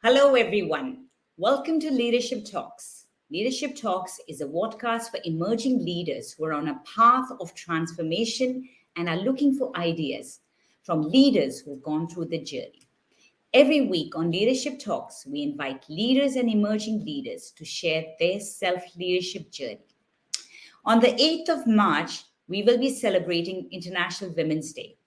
Hello, everyone. Welcome to Leadership Talks. Leadership Talks is a podcast for emerging leaders who are on a path of transformation and are looking for ideas from leaders who've gone through the journey. Every week on Leadership Talks, we invite leaders and emerging leaders to share their self leadership journey. On the 8th of March, we will be celebrating International Women's Day.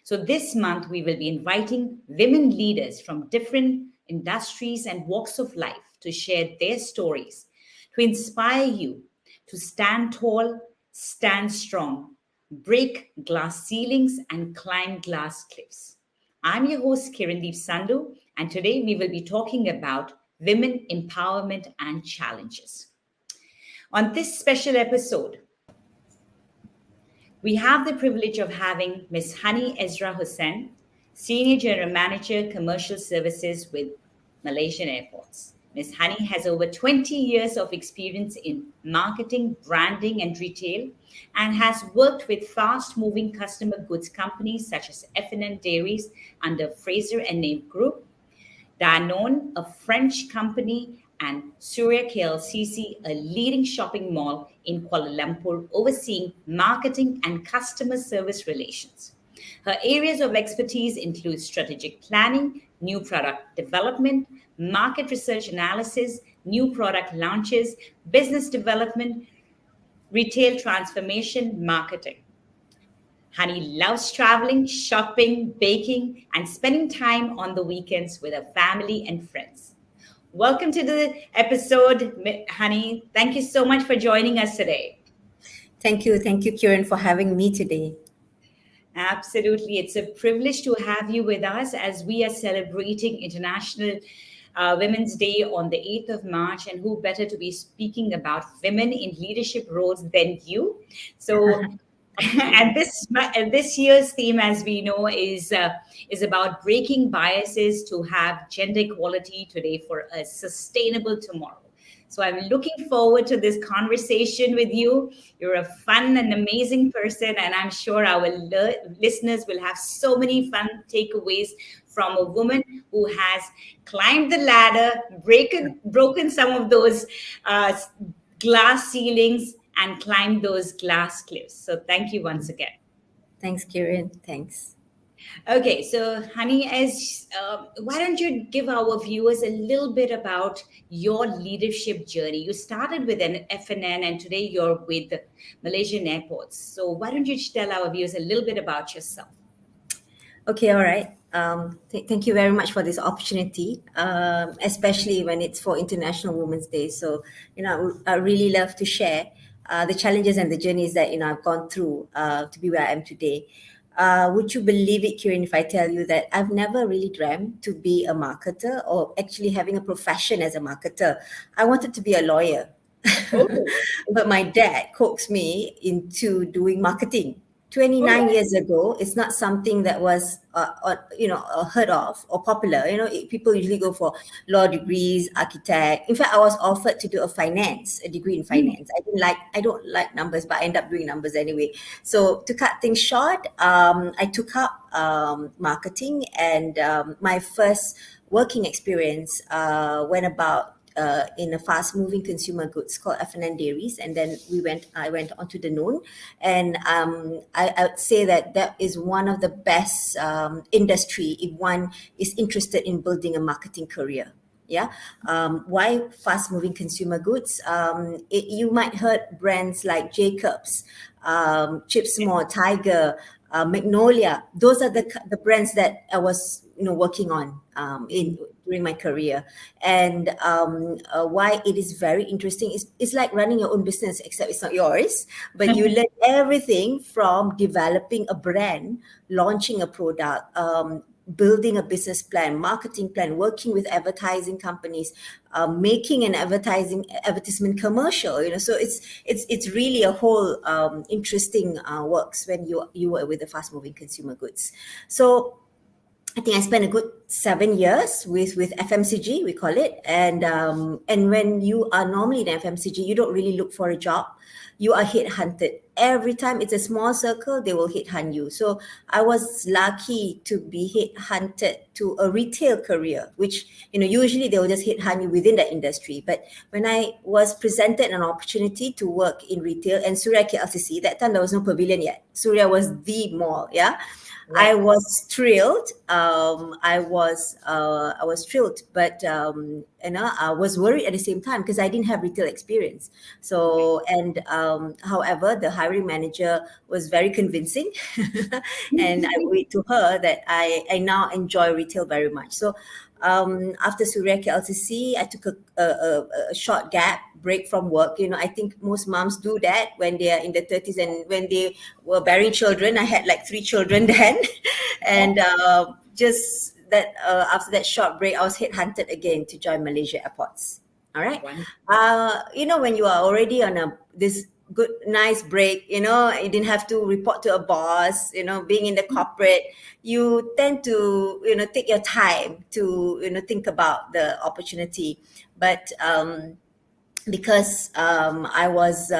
So this month, we will be inviting women leaders from different industries and walks of life to share their stories, to inspire you to stand tall, stand strong, break glass ceilings, and climb glass cliffs. I'm your host, Kirandeep Sandhu, and today we will be talking about women empowerment and challenges. On this special episode, we have the privilege of having Ms. Hani Ezra Hussin, Senior General Manager, Commercial Services with Malaysian Airports. Ms. Hani has over 20 years of experience in marketing, branding, and retail, and has worked with fast-moving customer goods companies such as F&N Dairies under Fraser Neave Group, Danone, a French company, and Suria KLCC, a leading shopping mall in Kuala Lumpur, overseeing marketing and customer service relations. Her areas of expertise include strategic planning, new product development, market research analysis, new product launches, business development, retail transformation, marketing. Hani loves traveling, shopping, baking, and spending time on the weekends with her family and friends. Welcome to the episode, Hani. Thank you so much for joining us today. Thank you, Kiran, for having me today. Absolutely. It's a privilege to have you with us as we are celebrating International Women's Day on the 8th of March. And who better to be speaking about women in leadership roles than you? So, and this year's theme, as we know, is about breaking biases to have gender equality today for a sustainable tomorrow. So I'm looking forward to this conversation with you. You're a fun and amazing person, and I'm sure our listeners will have so many fun takeaways from a woman who has climbed the ladder, broken some of those glass ceilings, and climbed those glass cliffs. So thank you once again. Thanks, Kiran. Thanks. Okay, so Hani, why don't you give our viewers a little bit about your leadership journey? You started with an F&N and today you're with Malaysian Airports. So why don't you tell our viewers a little bit about yourself? Okay, all right. Thank you very much for this opportunity, especially when it's for International Women's Day. So, I really love to share the challenges and the journeys that, I've gone through to be where I am today. Would you believe it, Kiran, if I tell you that I've never really dreamt to be a marketer or actually having a profession as a marketer? I wanted to be a lawyer. But my dad coaxed me into doing marketing. 29 years ago, it's not something that was, heard of or popular. People usually go for law degrees, architect. In fact, I was offered to do a degree in finance. I don't like numbers, but I end up doing numbers anyway. So to cut things short, I took up marketing, and my first working experience went about in a fast-moving consumer goods called F&N Dairies, and then I went on to Danone, and I would say that is one of the best industry if one is interested in building a marketing career. Yeah. Why fast-moving consumer goods? You might heard brands like Jacobs, Chips More, Tiger, Magnolia. Those are the brands that I was working on during my career. And why it is very interesting is it's like running your own business, except it's not yours, but you learn everything from developing a brand, launching a product, building a business plan, marketing plan, working with advertising companies, making an advertisement commercial. So it's really a whole interesting works when you work with the fast-moving consumer goods. So I think I spent a good 7 years with FMCG, we call it. And when you are normally in FMCG, you don't really look for a job you are headhunted. Every time it's a small circle, they will headhunt you. So I was lucky to be headhunted to a retail career, which, usually they will just headhunt you within that industry. But when I was presented an opportunity to work in retail and Suria KLCC, that time there was no pavilion yet. Suria was the mall, yeah. I Right. was thrilled. I was thrilled, but I was worried at the same time because I didn't have retail experience. Right. So, and however, the hiring manager was very convincing, and I owe it to her that I now enjoy retail very much. So, after Suria KLCC, I took a short gap break from work. I think most moms do that when they are in their 30s and when they were bearing children. I had like 3 children then, and just that after that short break, I was headhunted again to join Malaysia Airports. All right. Wonderful. When you are already on this good, nice break, you didn't have to report to a boss, being in the corporate, you tend to, take your time to, think about the opportunity. But because I was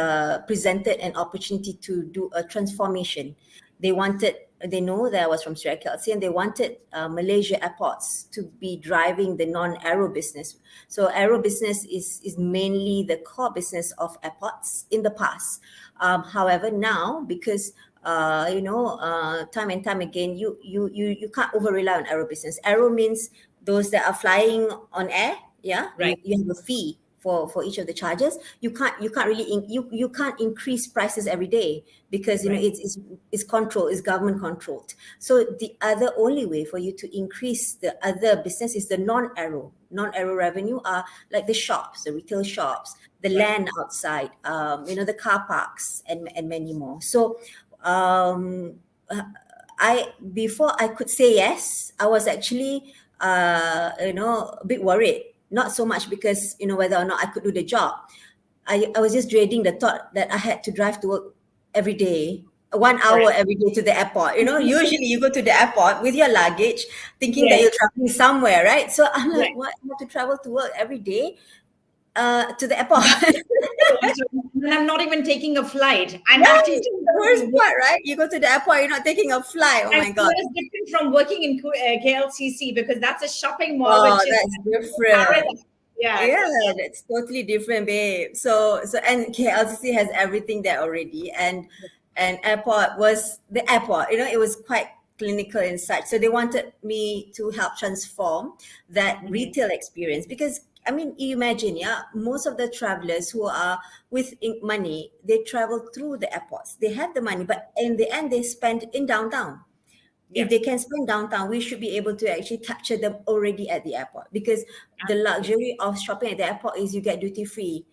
presented an opportunity to do a transformation. They know that I was from Suria KLC, and they wanted Malaysia Airports to be driving the non-aero business. So aero business is mainly the core business of airports in the past. However, now, because time and time again, you can't over rely on aero business. Aero means those that are flying on air. Yeah, Right. you have a fee for each of the charges. You can't really you can't increase prices every day because Right. it's controlled, it's government controlled. So the other only way for you to increase the other business is the non-aero revenue are like the shops, the retail shops, the Right. land outside, the car parks, and many more. So um I before I could say yes, I was actually a bit worried. Not so much because whether or not I could do the job. I was just dreading the thought that I had to drive to work every day, 1 hour Right. every day to the airport. Usually you go to the airport with your luggage, thinking that Yes. you're traveling somewhere, right? So I'm like, Right. what? I have to travel to work every day, to the airport. Back and I'm not even taking a flight. I'm Right. actually The worst part, right? You go to the airport, you're not taking a flight. Oh and my so God. it's different from working in KLCC because that's a shopping mall, Oh, which is that's different. paradise. Yeah. Yeah, that's totally different, babe. So and KLCC has everything there already, and airport was the airport. It was quite clinical and such. So they wanted me to help transform that Mhm. retail experience because I mean, you imagine, yeah, most of the travelers who are with money, they travel through the airports. They have the money, but in the end, they spend in downtown. If Yeah. they can spend downtown, we should be able to actually capture them already at the airport because the luxury of shopping at the airport is you get duty free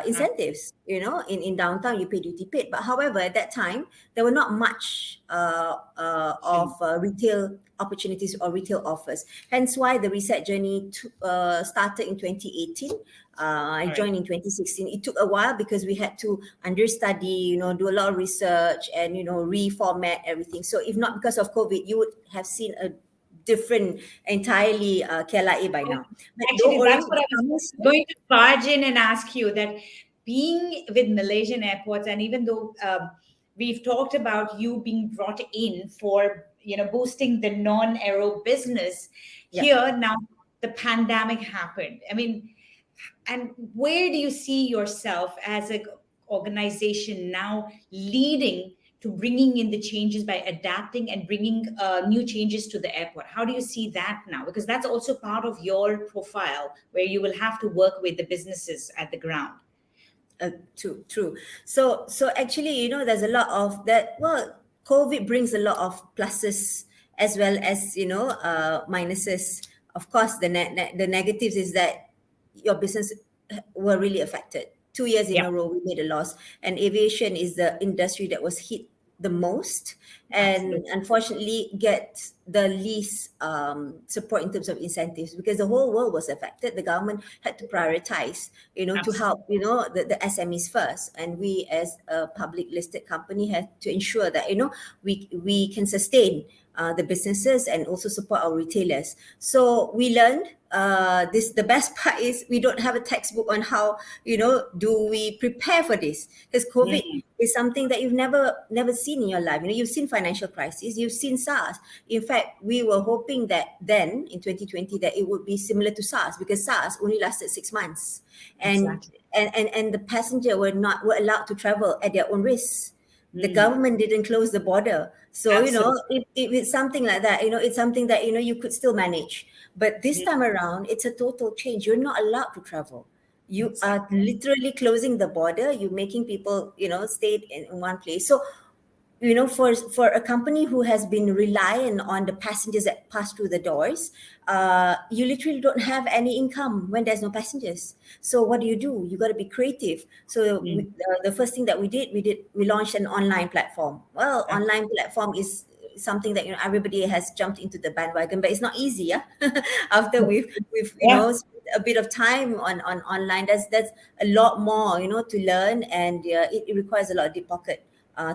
incentives. In downtown you pay duty paid. But however, at that time there were not much of Absolutely. retail opportunities or retail offers. Hence why the reset journey started in 2018. I All right. joined in 2016. It took a while because we had to understudy, do a lot of research and, reformat everything. So if not because of COVID, you would have seen a different entirely KLIA by now. But don't Actually, worry, that's what it's I was coming soon. going to barge in and ask you that being with Malaysian airports, and even though we've talked about you being brought in for boosting the non-aero business, Yeah. here now the pandemic happened. I mean, and where do you see yourself as an organization now leading to bringing in the changes by adapting and bringing new changes to the airport? How do you see that now? Because that's also part of your profile where you will have to work with the businesses at the ground. True. So actually, there's a lot of that. Well, COVID brings a lot of pluses as well as minuses. Of course, the negatives is that your business were really affected. 2 years in Yeah, a row, we made a loss, and aviation is the industry that was hit the most, and absolutely. unfortunately get the least support in terms of incentives because the whole world was affected. The government had to prioritize, to Absolutely. help, the SMEs first, and we as a public listed company had to ensure that we can sustain the businesses and also support our retailers. So we learned this. The best part is we don't have a textbook on how, do we prepare for this, because COVID Mm, is something that you've never seen in your life. You've seen financial crisis, you've seen SARS. In fact, we were hoping that then in 2020 that it would be similar to SARS, because SARS only lasted 6 months, and exactly. and the passenger were allowed to travel at their own risk. The Mm, government didn't close the border. So, absolutely. if it's something like that, it's something that, you could still manage. But this Mm, time around, it's a total change. You're not allowed to travel. You are exactly. literally closing the border. You're making people, stay in one place. So, for a company who has been reliant on the passengers that pass through the doors, you literally don't have any income when there's no passengers. So what do? You got to be creative. So Mm, the first thing that we launched an online platform. Well, online platform is something that, everybody has jumped into the bandwagon, but it's not easy. Yeah. After we've yeah. spent a bit of time on online, that's a lot more, to learn, and it requires a lot of deep pocket,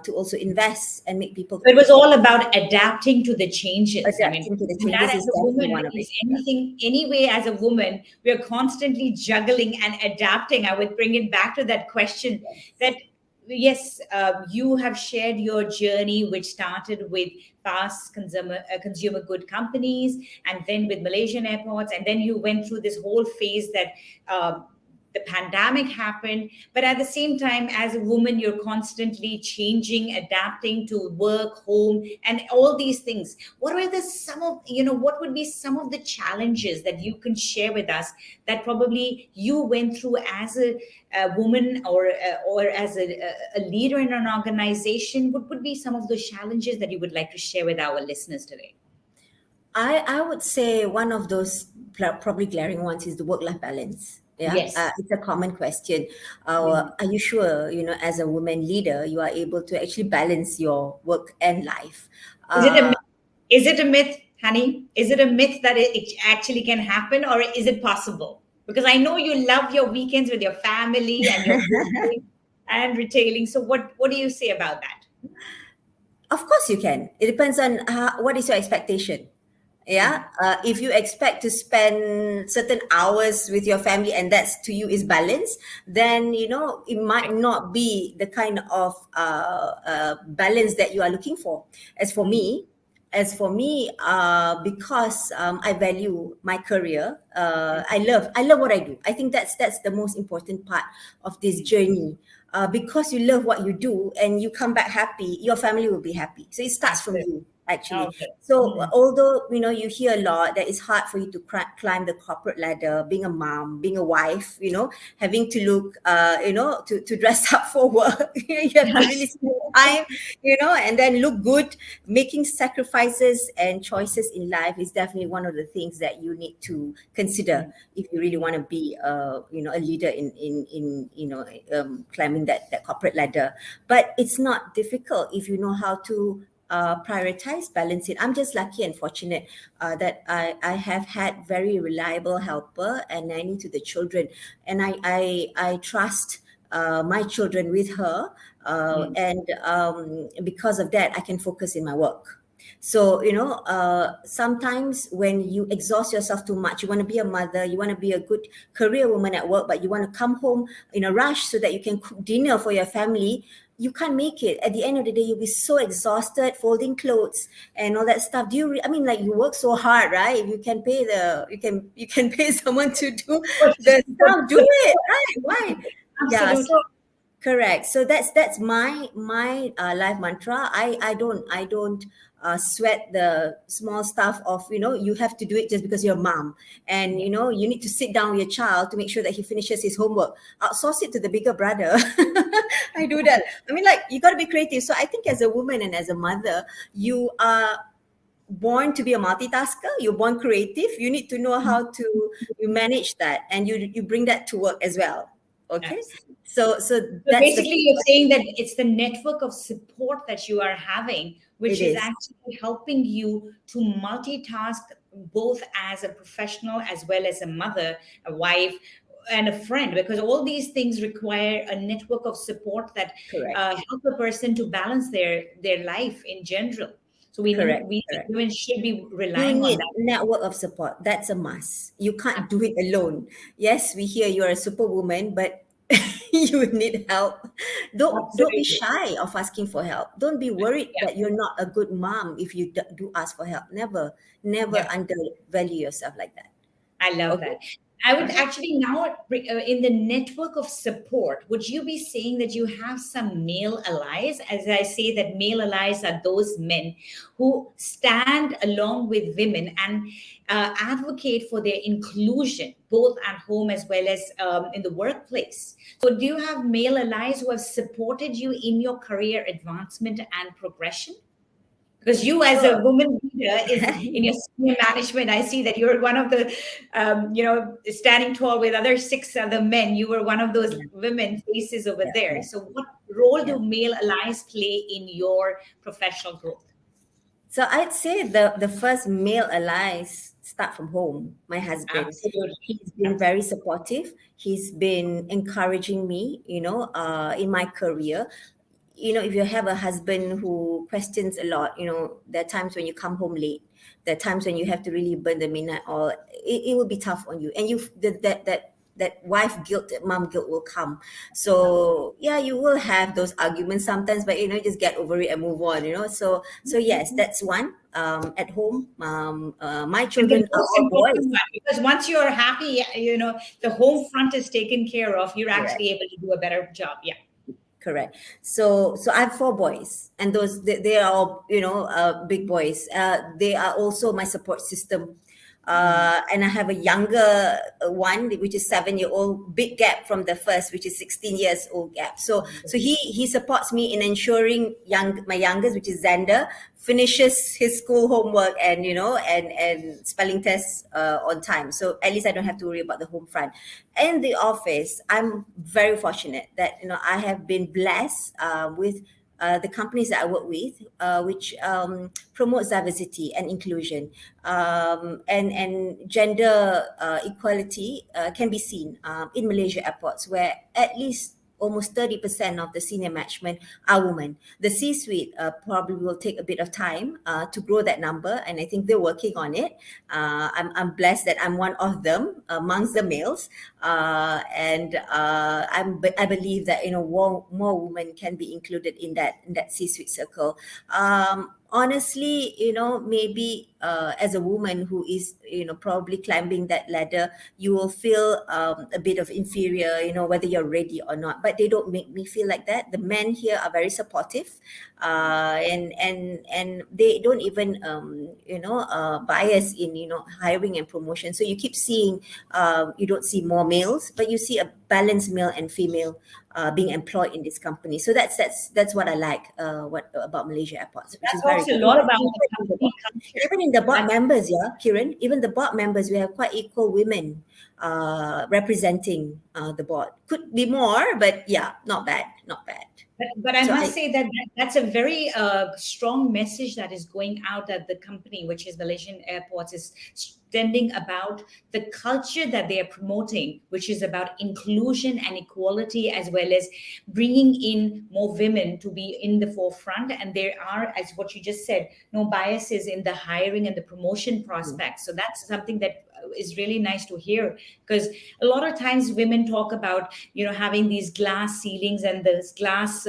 to also invest and make people It was all about adapting to the changes. I mean, adapting to the that changes as is a definitely woman, one of it. if Yeah. anything, anyway, as a woman, we are constantly juggling and adapting. I would bring it back to that question that, yes, you have shared your journey, which started with fast consumer good companies, and then with Malaysian airports, and then you went through this whole phase that. The pandemic happened, but at the same time, as a woman, you're constantly changing, adapting to work, home, and all these things. What are the some of, what would be some of the challenges that you can share with us that probably you went through as a woman, or as a leader in an organization? What would be some of those challenges that you would like to share with our listeners today? I would say one of those probably glaring ones is the work-life balance. Yeah, Yes. it's a common question. Mm. Are you sure, as a woman leader, you are able to actually balance your work and life? Is it a Uh, myth? Is it a myth, honey? Is it a myth that it actually can happen, or is it possible? Because I know you love your weekends with your family and your working and retailing. So what do you say about that? Of course, you can. It depends on what is your expectation. Yeah, Mm. if you expect to spend certain hours with your family and that's to you is balance, then it might not be the kind of balance that you are looking for. As for Mm. me, because I value my career, I love what I do. I think that's the most important part of this journey. Because you love what you do and you come back happy, your family will be happy. So it starts from Absolutely. you, actually. Okay. So Mm. although you hear a lot that it's hard for you to climb the corporate ladder, being a mom, being a wife, having to look, to dress up for work, you have to really Yes. spend time, and then look good. Making sacrifices and choices in life is definitely one of the things that you need to consider Mm. if you really Mm. want to be, a leader in climbing that corporate ladder. But it's not difficult if you know how to prioritize, balance it. I'm just lucky and fortunate that I have had very reliable helper and nanny to the children, and I trust my children with her, Mm. and because of that, I can focus in my work. So, sometimes when you exhaust yourself too much, you want to be a mother, you want to be a good career woman at work, but you want to come home in a rush so that you can cook dinner for your family. You can't make it. At the end of the day, you'll be so exhausted, folding clothes and all that stuff. I mean, like, you work so hard, right? If you can pay you can pay someone to do the stuff, do it, right? Why? Yeah. Absolutely. So correct. So that's my life mantra. I don't sweat the small stuff of, you have to do it just because you're a mom, and Yeah. you need to sit down with your child to make sure that he finishes his homework. Outsource it to the bigger brother. I do that. I mean, like, you got to be creative. So I think as a woman and as a mother, you are born to be a multitasker. You're born creative. You need to know how to you manage that, and you bring that to work as well. Okay. Absolutely. So So that's the basically, you're saying that it's the network of support that you are having, it which is is actually helping you to multitask both as a professional as well as a mother, a wife, and a friend, because all these things require a network of support that correct. help a person to balance their life in general. So we Correct, we correct. women should be You relying on need that. network of support. That's a must. You can't do it alone. Yes, we hear you're a superwoman, but you need help. Don't be Absolutely. shy of asking for help. Don't be worried Yeah. that you're not a good mom if you do ask for help. Never Yeah. undervalue yourself like that. I love Okay. that. I All would right. actually now, in the network of support, would you be saying that you have some male allies? As I say, that male allies are those men who stand along with women and advocate for their inclusion, both at home as well as in the workplace. So, do you have male allies who have supported you in your career advancement and progression? Because you as a Sure. woman leader is in your senior management, I see that you're one of the standing tall with other six other men, you were one of those Yeah, women faces over yeah, there. yeah, So what role yeah. do male allies play in your professional growth? So I'd say the first male allies start from home. My husband, Absolutely. he's been very supportive. He's been encouraging me, in my career. If you have a husband who questions a lot, there are times when you come home late. There are times when you have to really burn the midnight oil. It will be tough on you, and that wife guilt, that mom guilt will come. So yeah, you will have those arguments sometimes, but just get over it and move on. So yes, that's one. At home, my And the children are most all important boys. one, because once you're happy, the home front is taken care of, you're Correct. actually able to do a better job. Yeah. Correct. So I have four boys, and they are all big boys. They are also my support system. And I have a younger one, which is 7 year old. Big gap from the first, which is 16 years old gap. So he supports me in ensuring my youngest, which is Xander, finishes his school homework and and spelling tests on time. So at least I don't have to worry about the home front. In the office, I'm very fortunate that I have been blessed with the companies that I work with, which promotes diversity and inclusion, and gender equality can be seen in Malaysia airports, where at least almost 30% of the senior management are women. The C-suite probably will take a bit of time to grow that number, and I think they're working on it. I'm blessed that I'm one of them amongst the males, and I believe that more women can be included in that C-suite circle. Honestly, maybe as a woman who is probably climbing that ladder, you will feel a bit of inferior, whether you're ready or not. But they don't make me feel like that. The men here are very supportive, and they don't even bias in hiring and promotion. So you keep seeing, you don't see more males, but you see a balanced male and female being employed in this company. So that's what I like what about Malaysia airports, which That is very talks a good. lot about the company culture. Even in the board That members, yeah, Kiran, even the board members, we have quite equal women representing the board. Could be more, but yeah, not bad, not bad. but I So must I say that that's a very strong message that is going out at the company, which is Malaysian Airports, is standing about the culture that they are promoting, which is about inclusion and equality, as well as bringing in more women to be in the forefront. And there are, as what you just said, no biases in the hiring and the promotion prospects. So that's something that is really nice to hear, because a lot of times women talk about having these glass ceilings and those glass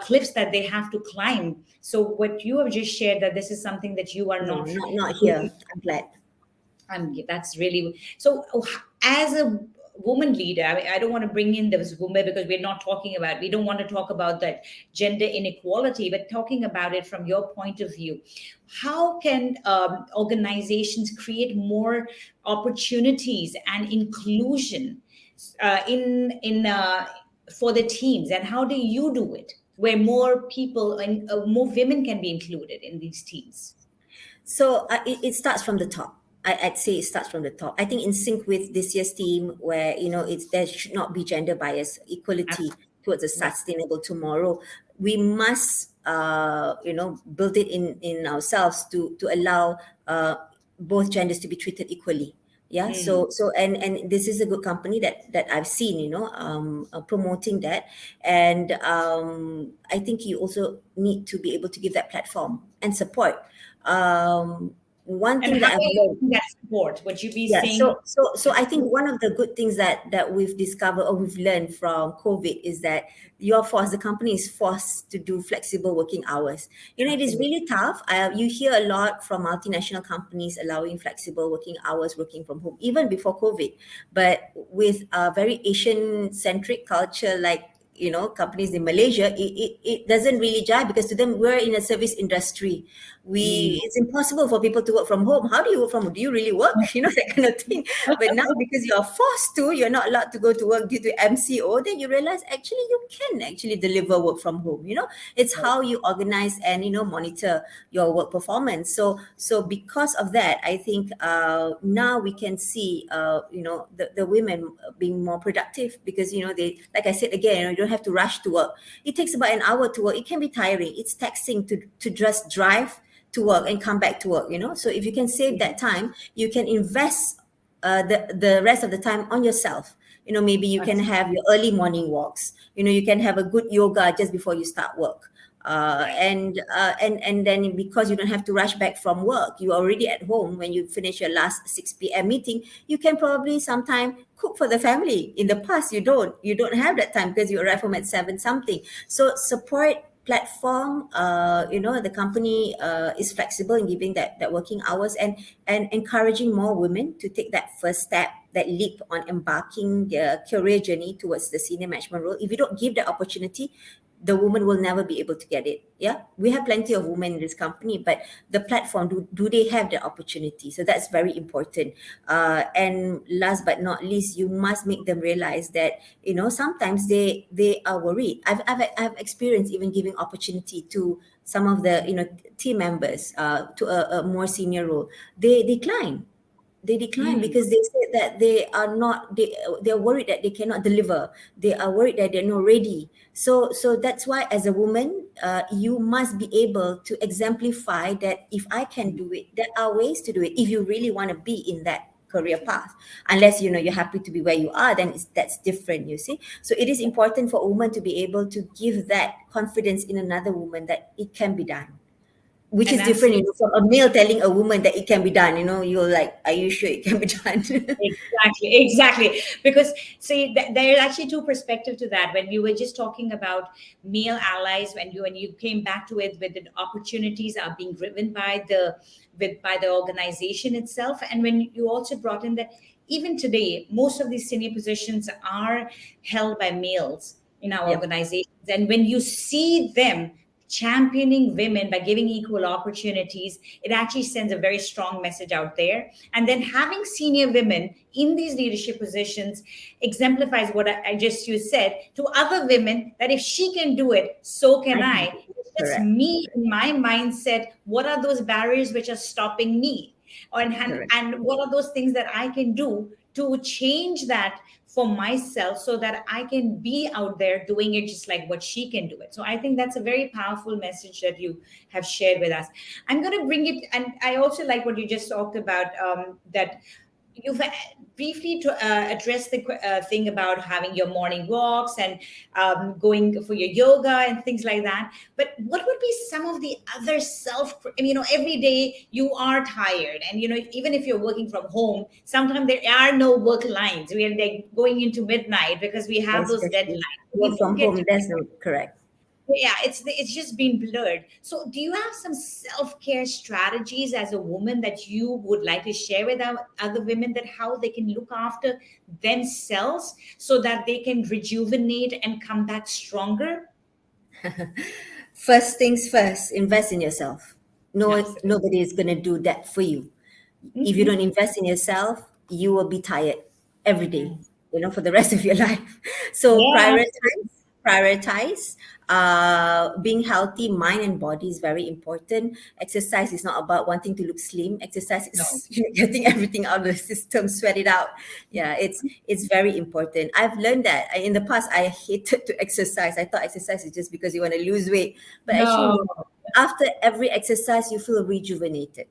cliffs that they have to climb. So what you have just shared, that this is something that you are no, not not here. doing. I'm glad. That's really so. As a woman leader, I mean, I don't want to bring in those women, because we're not talking about. We don't want to talk about that gender inequality, but talking about it from your point of view. How can organizations create more opportunities and inclusion in for the teams, and how do you do it, where more people and more women can be included in these teams? So it starts from the top. I'd say it starts from the top. I think in sync with this year's theme, where there should not be gender bias, equality towards a Yeah. sustainable tomorrow. We must, build it in ourselves to allow both genders to be treated equally. Yeah, and this is a good company that I've seen, promoting that. And I think you also need to be able to give that platform and support. One And thing how that are I've you learned. giving that support? Would you be Yeah, saying? so I think one of the good things that we've discovered or we've learned from COVID is that you're forced, the company is forced to do flexible working hours. It is Absolutely. really tough. You hear a lot from multinational companies allowing flexible working hours, working from home, even before COVID. But with a very Asian centric culture, like companies in Malaysia, it doesn't really jive, because to them, we're in a service industry. Mm. It's impossible for people to work from home. How do you work from home? Do you really work? That kind of thing. But now, because you're forced to, you're not allowed to go to work due to MCO, then you realize actually you can actually deliver work from home. It's how you organize and monitor your work performance. So because of that, I think now we can see the women being more productive, because they, like I said again, you don't have to rush to work. It takes about an hour to work. It can be tiring. It's taxing to just drive to work and come back to work. So if you can save that time, you can invest the rest of the time on yourself. Maybe you can Absolutely. have your early morning walks. You can have a good yoga just before you start work. Right. And then, because you don't have to rush back from work, you're already at home when you finish your last 6 p.m. meeting. You can probably sometime cook for the family. In the past, you don't have that time, because you arrive home at 7 something. So support platform, the company is flexible in giving that working hours, and encouraging more women to take that first step, that leap on embarking their career journey towards the senior management role. If you don't give the opportunity, the woman will never be able to get it. Yeah, we have plenty of women in this company, but the platform, do they have the opportunity? So that's very important. And last but not least, you must make them realize that sometimes they are worried. I've experienced even giving opportunity to some of the team members to a more senior role. They decline Mm. because they said that they're worried that they cannot deliver. They are worried that they're not ready. So that's why, as a woman, you must be able to exemplify that if I can do it, there are ways to do it. If you really want to be in that career path, unless you're happy to be where you are, then that's different, you see. So it is important for a woman to be able to give that confidence in another woman that it can be done, which And is different, absolutely. from a male telling a woman that it can be done. You're like, are you sure it can be done? Exactly, exactly. Because see, there are actually two perspectives to that. When you were just talking about male allies, when you came back to it, with the opportunities are being driven by the organization itself, and when you also brought in that even today, most of these senior positions are held by males in our Yep. organizations, and when you see them championing women by giving equal opportunities, it actually sends a very strong message out there. And then having senior women in these leadership positions exemplifies what I just you said to other women, that if she can do it, so I can can do I. it. It's just Correct. me in my mindset. What are those barriers which are stopping me? Correct. And what are those things that I can do to change that for myself, so that I can be out there doing it just like what she can do it. So I think that's a very powerful message that you have shared with us. I'm going to bring it, and I also like what you just talked about, that you've briefly to address the thing about having your morning walks and going for your yoga and things like that. But what would be some of the other every day you are tired, and even if you're working from home, sometimes there are no work lines. We are like going into midnight because we have That's those just true. deadlines. We Work don't from get to, home, that's not correct. yeah, it's just been blurred. So do you have some self-care strategies as a woman that you would like to share with our other women, that how they can look after themselves so that they can rejuvenate and come back stronger? First things first, invest in yourself. No, Absolutely. nobody is going to do that for you. If you don't Hmm. invest in yourself, you will be tired every day, Mm. for the rest of your life. So Yeah, absolutely. prioritize. Being healthy, mind and body is very important. Exercise is not about wanting to look slim. Exercise No. is getting everything out of the system, sweat it out. Yeah, it's very important. I've learned that. In the past, I hated to exercise. I thought exercise is just because you want to lose weight, but actually No. no. After every exercise, you feel rejuvenated.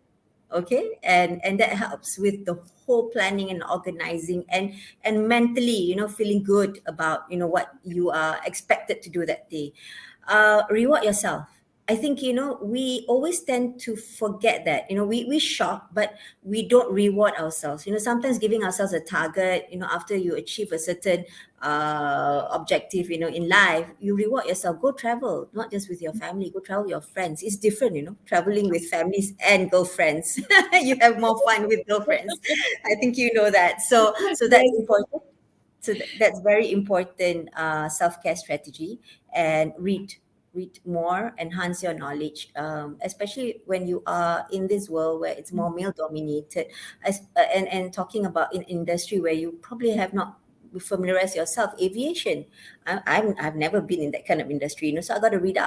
Okay, and that helps with the whole planning and organizing, and mentally, feeling good about what you are expected to do that day. Reward yourself. I think, we always tend to forget that. We shop, but we don't reward ourselves. Sometimes giving ourselves a target, after you achieve a certain objective, in life, you reward yourself. Go travel, not just with your family, go travel with your friends. It's different, traveling with families and girlfriends. You have more fun with girlfriends. I think you know that. So that's Yes. important. So that's very important self-care strategy. And read more, enhance your knowledge, especially when you are in this world where it's more male dominated, and talking about in industry where you probably have not familiarize yourself. Aviation, I've never been in that kind of industry, so I got to read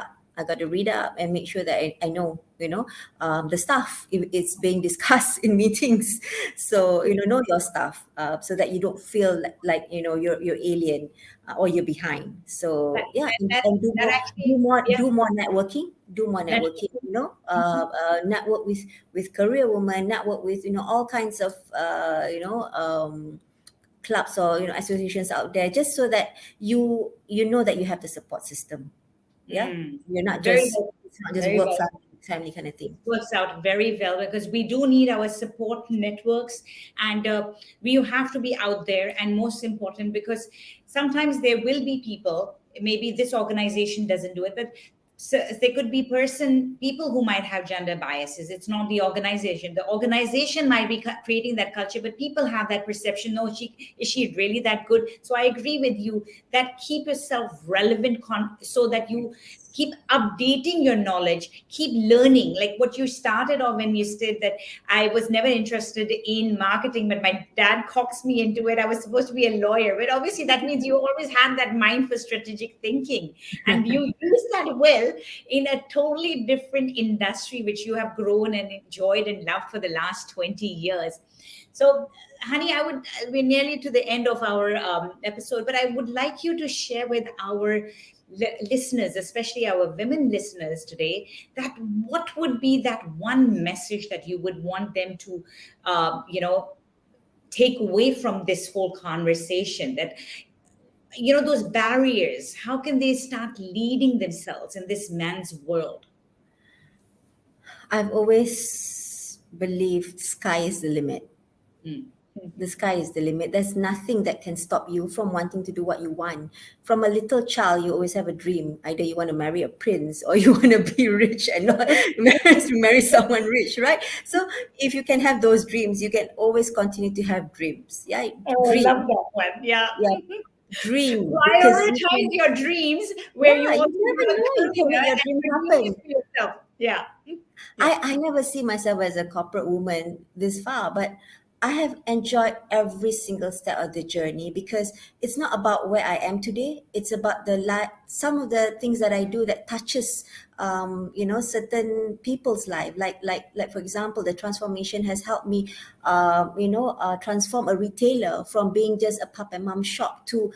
up and make sure that I know, the stuff, if it's being discussed in meetings. So, know your stuff, so that you don't feel like, you're alien, or you're behind. That, So yeah, and, that, and do that more do actually, more yeah. do more networking. Do more That, networking. Network with career women. Network with, all kinds of clubs, or associations out there, just so that you know that you have the support system. Yeah, you're not very just well, it's not just very work, well. family kind of It thing. works out very well because we do need our support networks, and we have to be out there. And most important, because sometimes there will be people, maybe this organization doesn't do it, but so there could be people who might have gender biases. It's not the organization might be creating that culture, but people have that perception, no, is she really that good? So I agree with you that keep yourself relevant, so that you keep updating your knowledge, keep learning, like what you started off when you said that I was never interested in marketing, but my dad coaxed me into it. I was supposed to be a lawyer, but obviously that means you always had that mind for strategic thinking, and you use that well in a totally different industry which you have grown and enjoyed and loved for the last 20 years. So, Honey, we're nearly to the end of our episode, but I would like you to share with our listeners, especially our women listeners today, that what would be that one message that you would want them to, take away from this whole conversation, that those barriers, how can they start leading themselves in this man's world? I've always believed sky is the limit. Mm. The sky is the limit. There's nothing that can stop you from wanting to do what you want. From a little child, you always have a dream. Either you want to marry a prince, or you want to be rich and not marry someone rich, right? So if you can have those dreams, you can always continue to have dreams. Yeah, Oh, I love dream. that one. Yeah. Yeah, dream, because you Prioritize can. your dreams where you Yeah, you want to never have a know. You can make career, your and dream you're doing it happen. for yourself. Yeah. Yeah. I never see myself as a corporate woman this far, but I have enjoyed every single step of the journey, because it's not about where I am today. It's about some of the things that I do that touches, certain people's life. Like for example, the transformation has helped me, transform a retailer from being just a pop and mom shop to,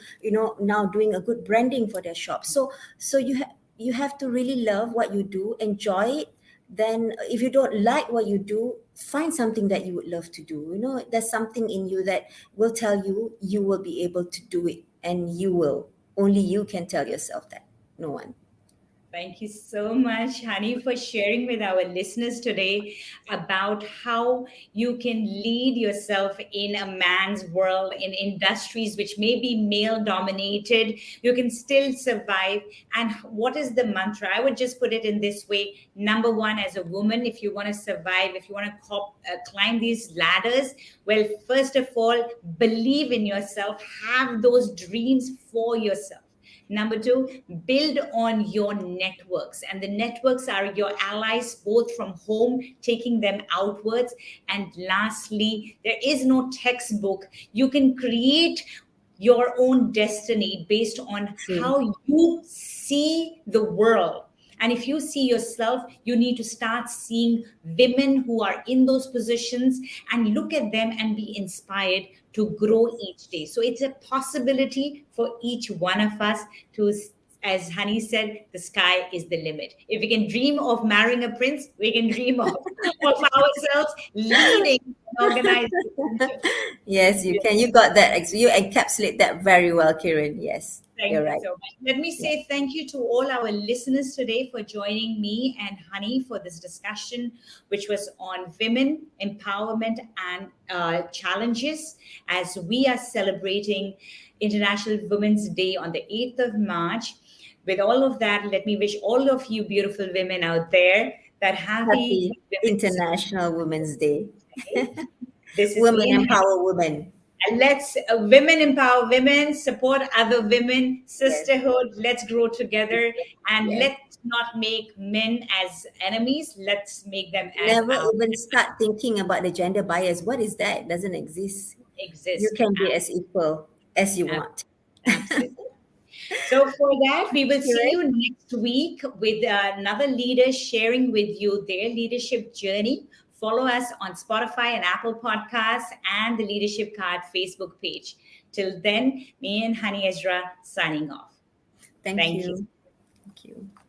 now doing a good branding for their shop. So you have to really love what you do, enjoy it. Then if you don't like what you do, find something that you would love to do. There's something in you that will tell you you will be able to do it, and you will. Only you can tell yourself that. No one. Thank you so much, Hani, for sharing with our listeners today about how you can lead yourself in a man's world, in industries which may be male dominated. You can still survive. And what is the mantra? I would just put it in this way. Number one, as a woman, if you want to survive, if you want to climb these ladders, well, first of all, believe in yourself, have those dreams for yourself. Number two, build on your networks. And the networks are your allies, both from home, taking them outwards. And lastly, there is no textbook. You can create your own destiny based on True. how you see the world. And if you see yourself, you need to start seeing women who are in those positions and look at them and be inspired to grow each day. So it's a possibility for each one of us to as Hani said, the sky is the limit. If we can dream of marrying a prince, we can dream of ourselves leading an organization. Yes, you can. You got that. You encapsulate that very well, Kiran. Yes, you're Thank you right. so much. Let me Yeah. say thank you to all our listeners today for joining me and Hani for this discussion, which was on women empowerment and challenges as we are celebrating International Women's Day on the 8th of March. With all of that, let me wish all of you beautiful women out there that happy Happy Women's International Women's Day. Day. This is Women me and Hani. empower women. And let's women empower women, support other women, Yes. sisterhood. Let's grow together, and Yes. let's not make men as enemies. Let's make them as Never our even start thinking about the gender bias. What is that? It doesn't exist. You exist. can be as equal as you want. Absolutely. So, for that, we will see Right? you next week with another leader sharing with you their leadership journey. Follow us on Spotify and Apple Podcasts and the Leadership Card Facebook page. Till then, me and Hani Ezra signing off. Thank Thank you. you. Thank you.